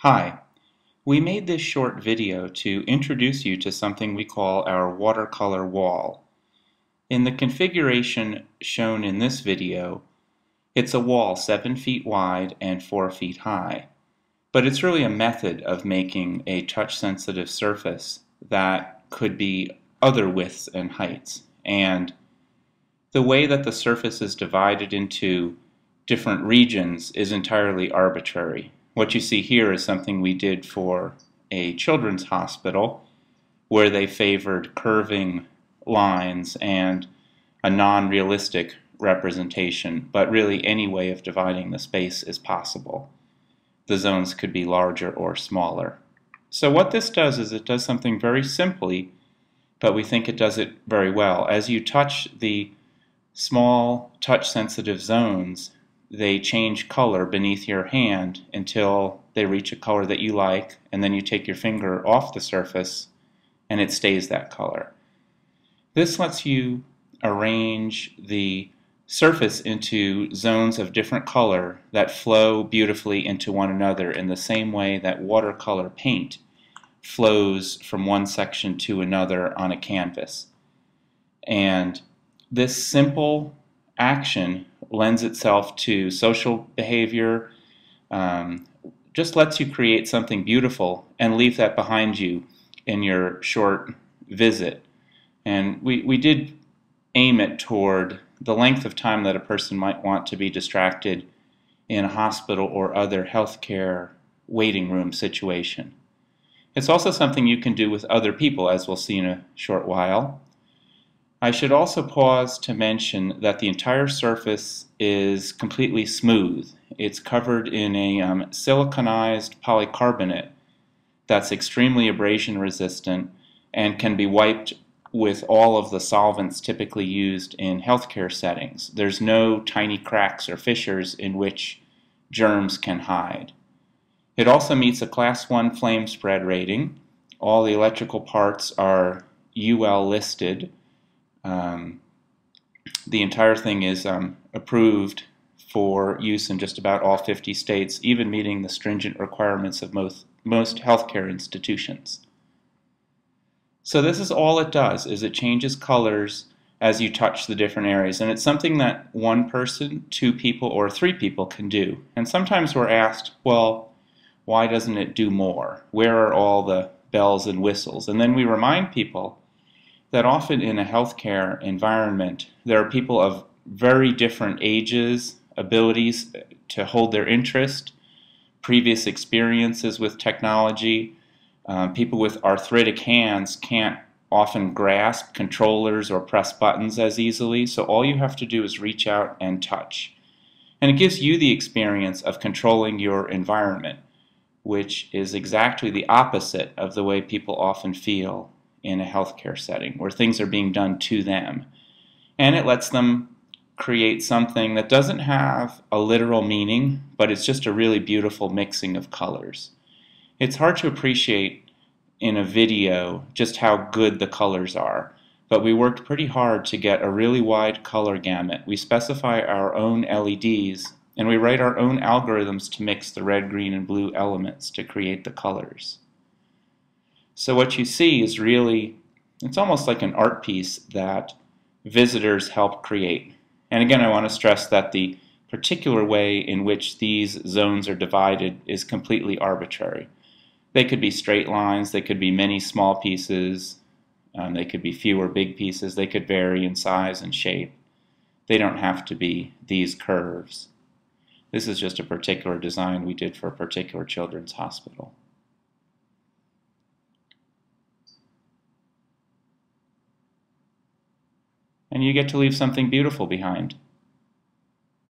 Hi, we made this short video to introduce you to something we call our watercolor wall. In the configuration shown in this video, it's a wall 7 feet wide and 4 feet high. But it's really a method of making a touch-sensitive surface that could be other widths and heights. And the way that the surface is divided into different regions is entirely arbitrary. What you see here is something we did for a children's hospital where they favored curving lines and a non-realistic representation, but really any way of dividing the space is possible. The zones could be larger or smaller. So what this does is it does something very simply, but we think it does it very well. As you touch the small touch-sensitive zones, they change color beneath your hand until they reach a color that you like, and then you take your finger off the surface and it stays that color. This lets you arrange the surface into zones of different color that flow beautifully into one another in the same way that watercolor paint flows from one section to another on a canvas. And this simple action lends itself to social behavior, just lets you create something beautiful and leave that behind you in your short visit. And we did aim it toward the length of time that a person might want to be distracted in a hospital or other healthcare waiting room situation. It's also something you can do with other people, as we'll see in a short while. I should also pause to mention that the entire surface is completely smooth. It's covered in a siliconized polycarbonate that's extremely abrasion resistant and can be wiped with all of the solvents typically used in healthcare settings. There's no tiny cracks or fissures in which germs can hide. It also meets a Class 1 flame spread rating. All the electrical parts are UL listed. The entire thing is approved for use in just about all 50 states, even meeting the stringent requirements of most healthcare institutions. So this is all it does, is it changes colors as you touch the different areas. And it's something that one person, two people, or three people can do. And sometimes we're asked, well, why doesn't it do more? Where are all the bells and whistles? And then we remind people that often in a healthcare environment, there are people of very different ages, abilities to hold their interest, previous experiences with technology. People with arthritic hands can't often grasp controllers or press buttons as easily, so all you have to do is reach out and touch. And it gives you the experience of controlling your environment, which is exactly the opposite of the way people often feel in a healthcare setting, where things are being done to them. And it lets them create something that doesn't have a literal meaning, but it's just a really beautiful mixing of colors. It's hard to appreciate in a video just how good the colors are, but we worked pretty hard to get a really wide color gamut. We specify our own LEDs, and we write our own algorithms to mix the red, green, and blue elements to create the colors. So what you see is really, it's almost like an art piece that visitors help create. And again, I want to stress that the particular way in which these zones are divided is completely arbitrary. They could be straight lines, they could be many small pieces, they could be fewer big pieces, they could vary in size and shape. They don't have to be these curves. This is just a particular design we did for a particular children's hospital. And you get to leave something beautiful behind.